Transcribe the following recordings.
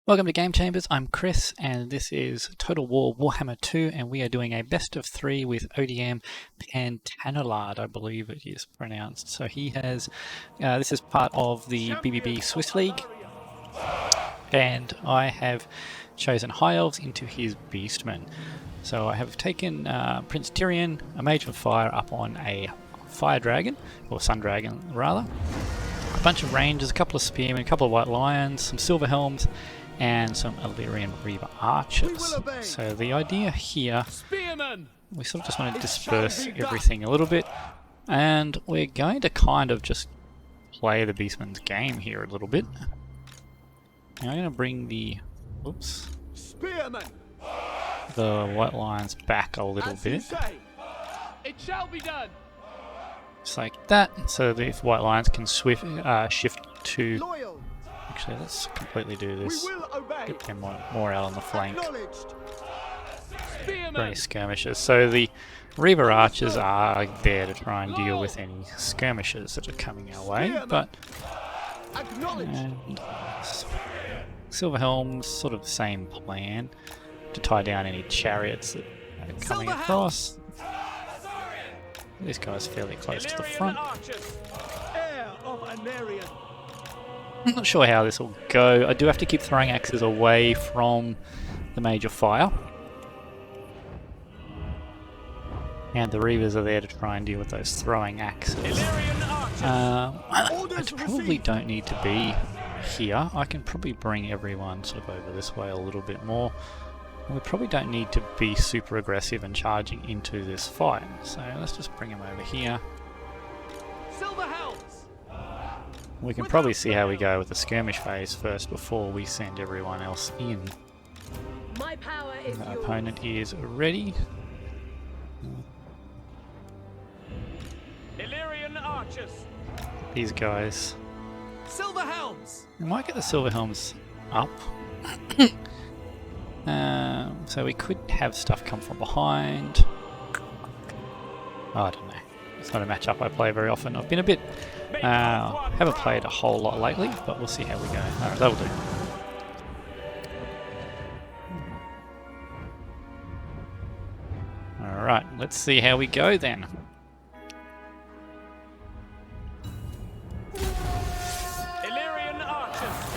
Welcome to Game Chambers, I'm Chris and this is Total War Warhammer 2 and we are doing a best of 3 with ODM Pantalonnade, I believe it is pronounced. So he has, this is part of the BBB Swiss League and I have chosen High Elves into his Beastmen. So I have taken Prince Tyrion, a Mage of Fire, up on a Fire Dragon, or Sun Dragon rather. A bunch of Rangers, a couple of Spearmen, a couple of White Lions, some Silver Helms, and some Illyrian Reaver Archers. So the idea here, we sort of just want to disperse everything a little bit, and we're going to kind of just play the Beastmen's game here a little bit. Now I'm going to bring the, the White Lions back a little bit. It shall be done. Just like that, so the White Lions can shift to... Actually, let's completely do this. Get them more out on the flank. Very skirmishes. So the Reaver Archers are there to try and deal with any skirmishes that are coming our way, but Silver Helms, sort of the same plan, to tie down any chariots that are coming across. These guys are fairly close to the front. I'm not sure how this will go. I do have to keep throwing axes away from the Mage of Fire. And the Reavers are there to try and deal with those throwing axes. I probably don't need to be here. I can probably bring everyone sort of over this way a little bit more. We probably don't need to be super aggressive and charging into this fight. So let's just bring them over here. We can probably see how we go with the skirmish phase first before we send everyone else in. My power is the opponent is ready. Illyrian Archers. These guys. Silver Helms. We might get the Silver Helms up. So we could have stuff come from behind. Oh, I don't know. It's not a matchup I play very often. I've been a bit... haven't played a whole lot lately, but we'll see how we go. Alright, that'll do. Alright, let's see how we go then.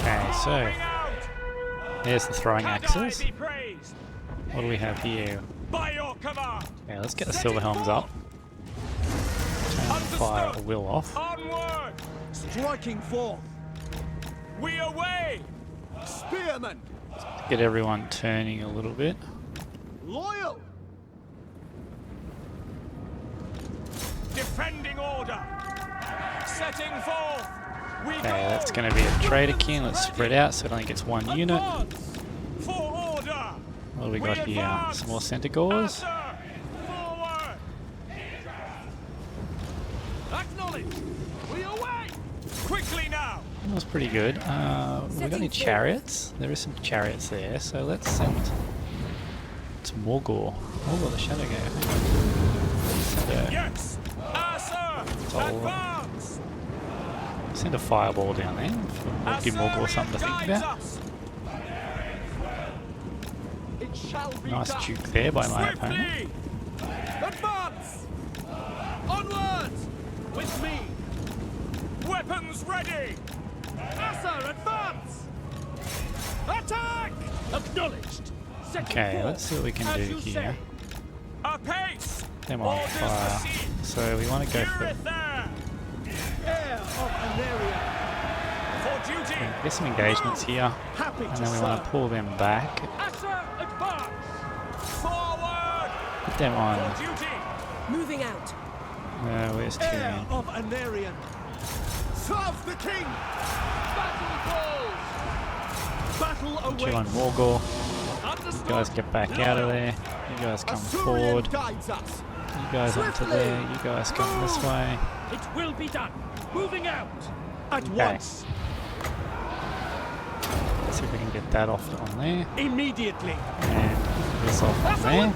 Okay, so there's the throwing axes. What do we have here? Okay, let's get the Silver Helms up. Turn fire a will off. Onward! Striking forth. We away! Spearmen! Get everyone turning a little bit. Loyal! Defending order! Setting forth! Okay, that's going to be a Trader King. Let's spread out so it only gets one unit. For order! What do we got here? Some more Centaurs. We away! Quickly now! That was pretty good. We got any chariots? There is some chariots there, so let's send to Malagor. Malagor the Shadowgave. Yes! Advance! Send a fireball down there. Give Malagor something to think about. Nice duke there by my opponent. Advance! Onwards! With me! Weapons ready! Asser, advance! Attack! Acknowledged! Okay, let's see what we can do here. Apace! Them on fire. So we want to go for get some engagements here, and then we want to pull them back. Put them on. moving out. Where's Tyrion? Serve the king! Battle away! Put you on Malagor. You guys get back out of there. You guys come forward. You guys onto there. You guys come this way. It will be done. Moving out at Okay. once. Let's see if we can get that off on there. Immediately. And this off on there.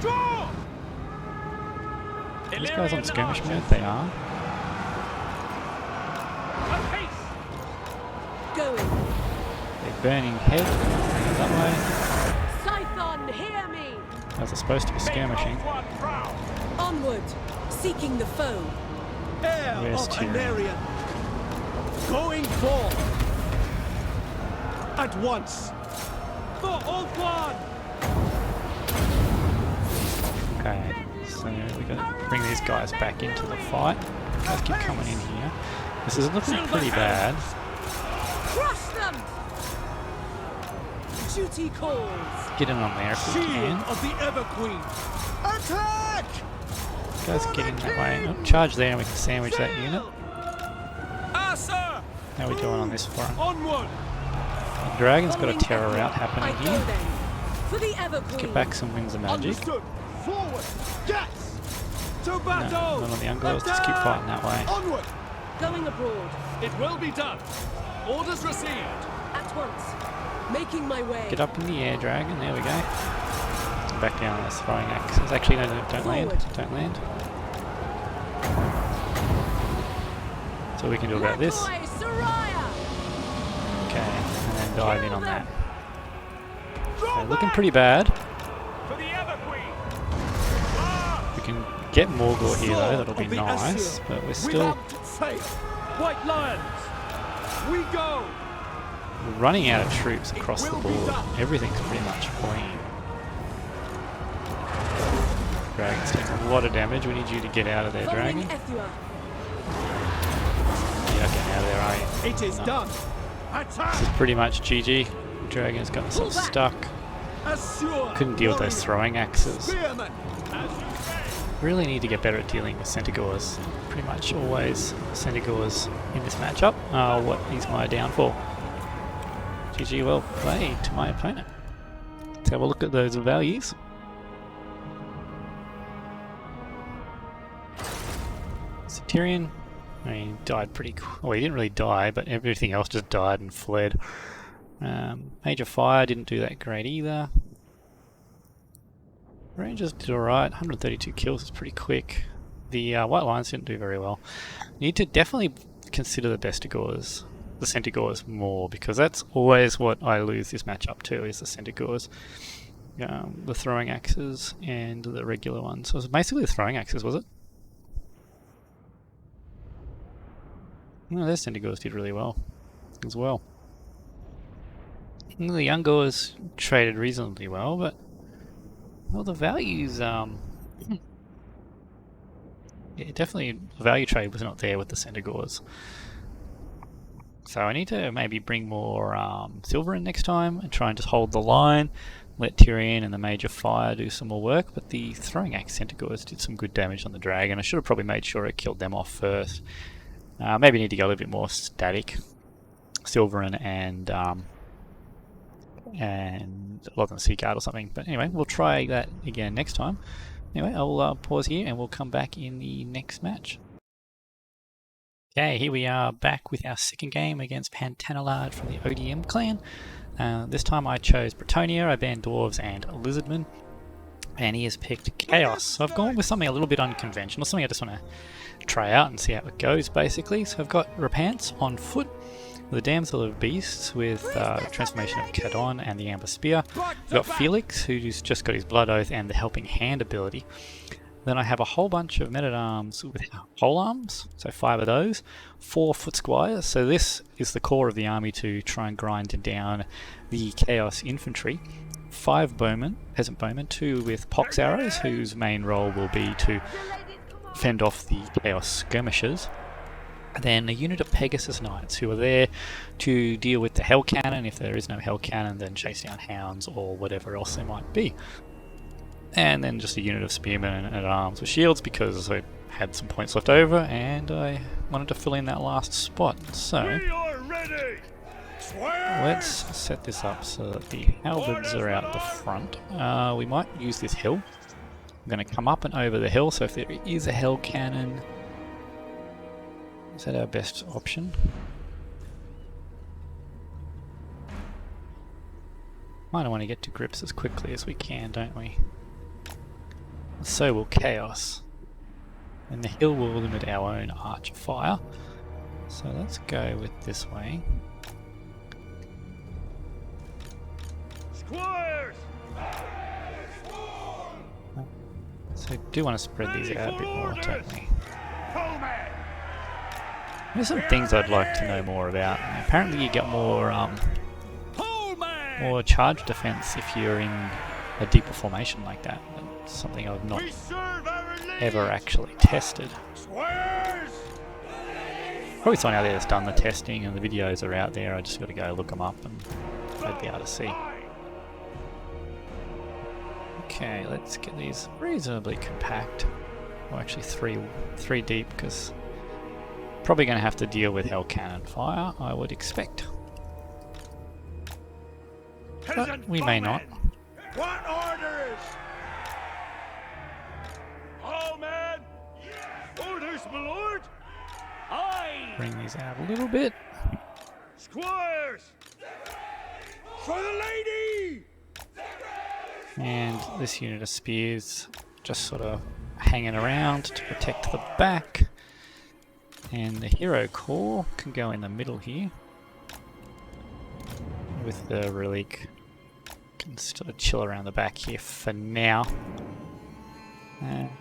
These guys on skirmish mode, they are. Going. They're burning head. that way. Scython, hear me! As it's supposed to be skirmishing. Onward, seeking the foe. Heir Where's of Tyrion? Anarion. Going forth. At once. For Ulthuan. Okay, so we got to bring these guys back into the fight. Guys keep coming in here. This is looking pretty bad. Crush them! Duty calls. Get in on there if we Shield can. of the Ever Queen. Attack! Guys, get in that way. Oh, charge there and we can sandwich that unit. Asa! How are we doing on this front? Onward! The dragon's got a Following terror Epion, route happening I here. go then. For the Ever Queen. Get back some winds of magic. Understood. Forward. Yes. To No, battle. none of the Ungors, just keep fighting that way. Onward. Going abroad. It will be done. Orders received. At once. Making my way. Get up in the air, dragon. There we go. Back down on this throwing axes. Actually, no, don't land. Forward. Don't land. So we can do about this. Leroy, Soraya. Okay, and then dive in on that. Draw Okay, looking back. pretty bad. For the Ever Queen. We can get Malagor here though, that'll be Sword of the nice, Asir. but we're still Without fail. White Lions. We go. running out of troops across the will be board. done. Everything's pretty much clean. Dragon's taking a lot of damage. We need you to get out of there, Following dragon. Ethua. You're not getting out of there, are you? It is No. done. This Attack. is pretty much GG. Dragon's got Pull us back. stuck. Assure. Couldn't deal with those warrior. throwing axes. Spearmen. As you say. Really need to get better at dealing with Centaurs. Pretty much always Centaurs in this matchup. What is my downfall? GG, well played to my opponent. Let's have a look at those values. So Tyrion, I mean, died pretty well, he didn't really die, but everything else just died and fled. Major Fire didn't do that great either. Rangers did alright, 132 kills is pretty quick. The White Lions didn't do very well. Need to definitely consider the Bestigors, the Centaurs more, because that's always what I lose this matchup to, is the Centaurs. The throwing axes and the regular ones. So it was basically the throwing axes, was it? No, their Centaurs did really well as well. And the Ungors traded reasonably well, but well, the values, yeah, definitely the value trade was not there with the Centaurs. So I need to maybe bring more silver in next time and try and just hold the line, let Tyrion and the Major Fire do some more work, but the throwing axe Centaurs did some good damage on the dragon. I should have probably made sure I killed them off first. Maybe need to go a little bit more static. Silverin and Lothern Seaguard or something. But anyway, we'll try that again next time. Anyway, I'll pause here and we'll come back in the next match. Okay, here we are back with our second game against Pantalonnade from the ODM clan. This time I chose Bretonnia, I banned Dwarves and Lizardmen, and he has picked Chaos. So I've gone with something a little bit unconventional, something I just want to try out and see how it goes basically. So I've got Repanse on foot, the Damsel of Beasts with Transformation of Cadon and the Amber Spear. We've got Felix, who's just got his Blood Oath and the Helping Hand ability. Then I have a whole bunch of men-at-arms with whole arms, so 5 of those, 4 foot squires. So this is the core of the army to try and grind down the Chaos Infantry. 5 bowmen, peasant bowmen, 2 with pox arrows, whose main role will be to fend off the Chaos skirmishers. Then a unit of Pegasus Knights, who are there to deal with the Hell Cannon. If there is no Hell Cannon, then chase down hounds or whatever else there might be. And then just a unit of Spearmen and arms with shields, because I had some points left over and I wanted to fill in that last spot. So We are ready. let's set this up so that the halberds are out the front. We might use this hill. I'm going to come up and over the hill, so if there is a Hell Cannon, is that our best option? Might want to get to grips as quickly as we can, don't we? So will Chaos. And the hill will limit our own Arch of Fire. So let's go with this way. We do want to spread these out a bit more, don't we? There's some things I'd like to know more about. Apparently you get more charge defense if you're in a deeper formation like that. That's something I've not ever actually tested. Probably someone out there that's done the testing and the videos are out there. I just got to go look them up and I'd be able to see. Okay, let's get these reasonably compact. Well, actually three deep, because probably going to have to deal with hell cannon fire, I would expect. But we may not. What orders? All men! Orders, my lord! Aye! Bring these out a little bit. Squires! For the lady! And this unit of spears just sort of hanging around to protect the back. And the hero core can go in the middle here. With the relic. Can sort of chill around the back here for now. And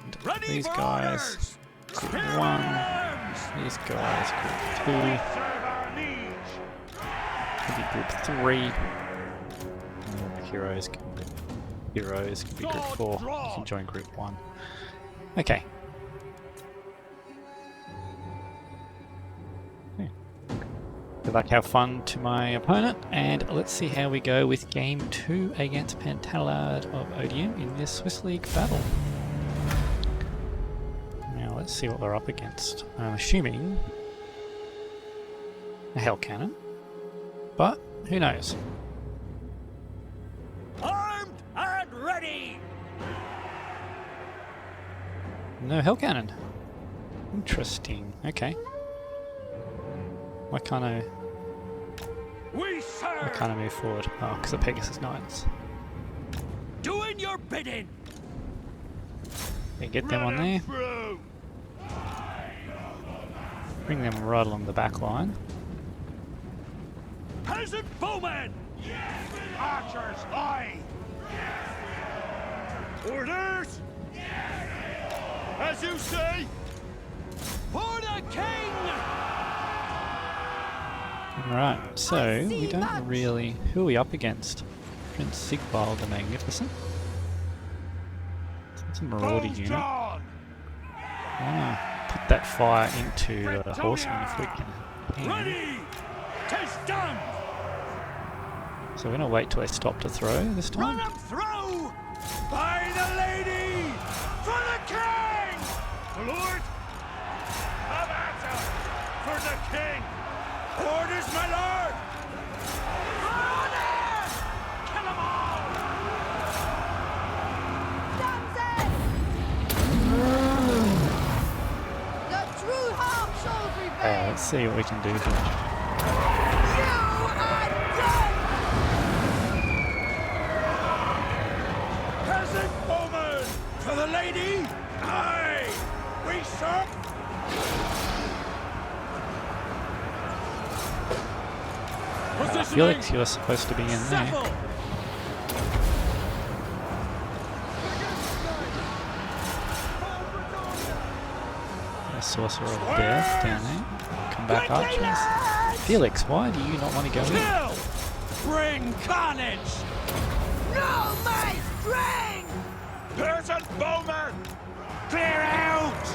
these guys, group 1. These guys, group 2. Maybe group 3. And the heroes can be group 4. You can join group 1. Okay. Good luck, have fun to my opponent, and let's see how we go with game 2 against Pantalonnade of Odium in this Swiss League battle. Now let's see what we're up against. I'm assuming a hell cannon, but who knows? Armed and ready! No hell cannon. Interesting. Okay. Why can't I move forward? Oh, because of Pegasus Knights. Doing your bidding. Yeah, get them on there. Bring them right along the back line. Peasant bowmen! Archers, aye! Orders! As you say! For the king! Right, so we don't really... Who are we up against? Prince Sigvald the Magnificent. It's a marauder unit. I want to put that fire into the horsemen if we can. Ready! 'Tis done! So we're going to wait till they stop to throw this time. Run them through! By the lady! For the king! The lord! Have answer! For the king! Orders, my lord! Orders! Kill them all! The true harm shows revenge! Let's see what we can do here. You are done! Peasant bowman! For the lady! Aye! We serve! Felix, you're supposed to be in there. A Sorcerer of Death down there. Come back, archers. Felix, why do you not want to go in? Bring carnage! No, my strength! Peasant bowman! Clear out!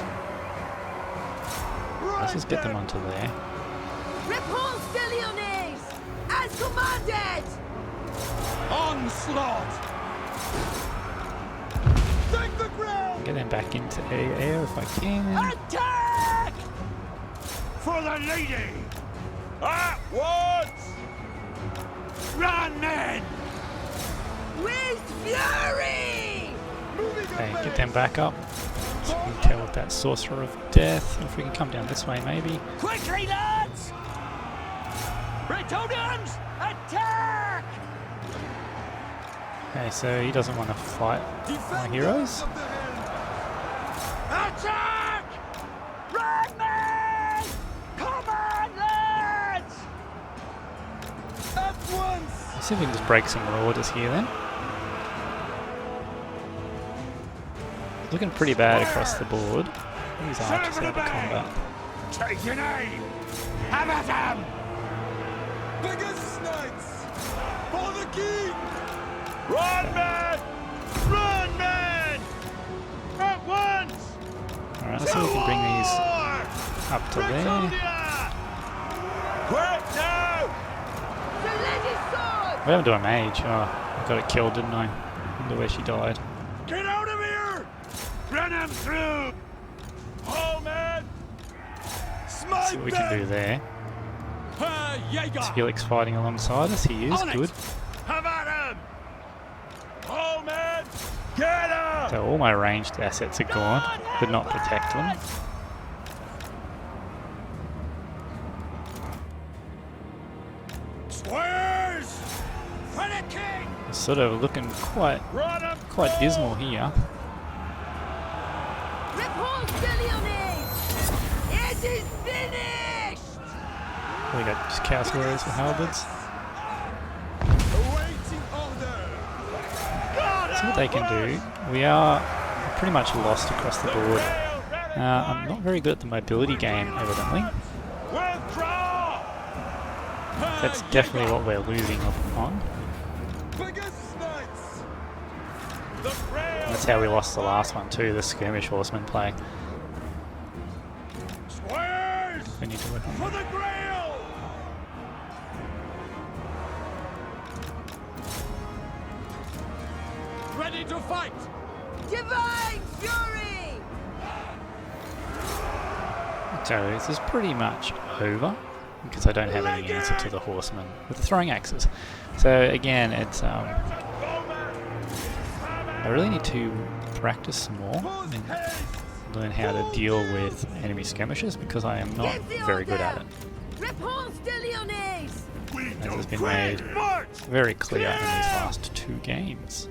Let's just get them onto there. Repanse de Lyonesse! As commanded! Onslaught! Take the ground! Get them back into air if I can. Attack! For the lady! At once! Run, men! With fury! Okay, get them back up. So we can tell with that Sorcerer of Death. If we can come down this way, maybe. Quickly, lads! Bretonians, attack! Okay, so he doesn't want to fight my heroes. Attack! Run, men! Come on, lads! At once! Let's see if we can just break some marauders here then. looking pretty bad across the board. These archers out of combat. Take your name! Have at him! Biggest knights! For the king! Run, men! Run, men! At once! Alright, let's see if we can bring these up to there. Bretonnia! Quick now! The lady's sword! We haven't done a mage. Oh, I got it killed, didn't I? I wonder where she died. Get out of here! Run him through! Oh, man! Smite Let's see what we can do there. Jaeger! Is Felix fighting alongside us? He is. Good. Have at him! Oh, man! Get up! So all my ranged assets are gone. Could not protect them. Squares! For the king! It's sort of looking quite Run him dismal here. Repanse de Lyonesse! It is finished! We got just cow squares with halberds. Awaiting order! See what they can do. We are pretty much lost across the board. I'm not very good at the mobility game, evidently. Withdraw! That's definitely what we're losing on. Biggest knights! The grail! That's how we lost the last one too, the skirmish horseman play. Squares! We need to work on For that. the grail! Ready to fight! Divine fury! So this is pretty much over because I don't have any answer to the horsemen with the throwing axes. So again, it's I really need to practice some more and learn how to deal with enemy skirmishes because I am not Give the very good at order! it. Repanse de Lyonesse! As has been made very clear in these last 2 games.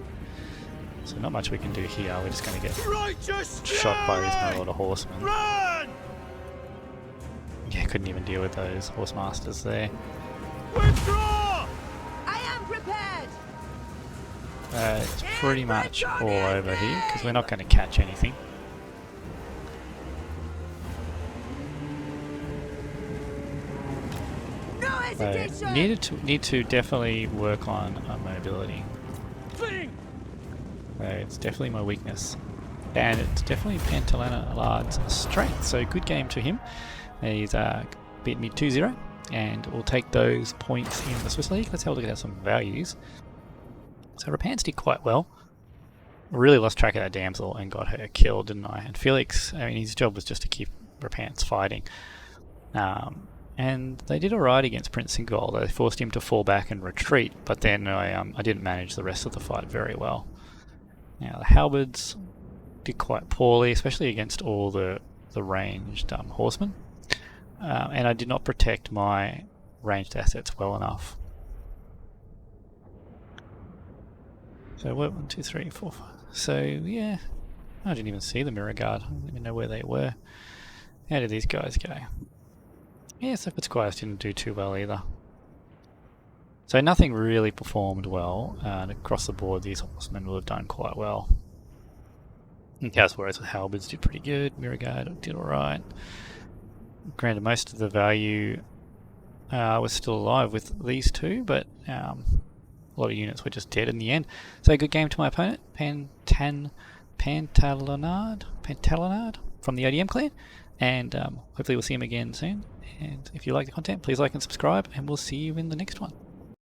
So not much we can do here, we're just going to get Righteous shot by these fury! Malagor horsemen. Run! Yeah, couldn't even deal with those horse masters there. Withdraw! I am prepared! It's pretty much all over here because we're not going to catch anything. No So hesitation! need to definitely work on mobility. Fling! So it's definitely my weakness. And it's definitely Pantalonnade's strength. So good game to him. He's beat me 2-0 and we'll take those points in the Swiss League. Let's have a look at some values. So Repanse did quite well. Really lost track of that damsel and got her killed, didn't I? And Felix, I mean, his job was just to keep Repanse fighting. And they did alright against Prince Sigvald. They forced him to fall back and retreat, but then I didn't manage the rest of the fight very well. Now the halberds did quite poorly, especially against all the ranged horsemen. And I did not protect my ranged assets well enough. So what? 1, 2, 3, 4, 5. So yeah, I didn't even see the mirror guard. I don't even know where they were. How did these guys go? Yeah, Shepherd Squires didn't do too well either. So nothing really performed well, and across the board these horsemen will have done quite well. And Cowswarriors with halberds did pretty good, mirror guard did alright. Granted, most of the value was still alive with these two, but a lot of units were just dead in the end. So good game to my opponent, Pantalonnade from the ODM clan, and hopefully we'll see him again soon. And if you like the content, please like and subscribe, and we'll see you in the next one.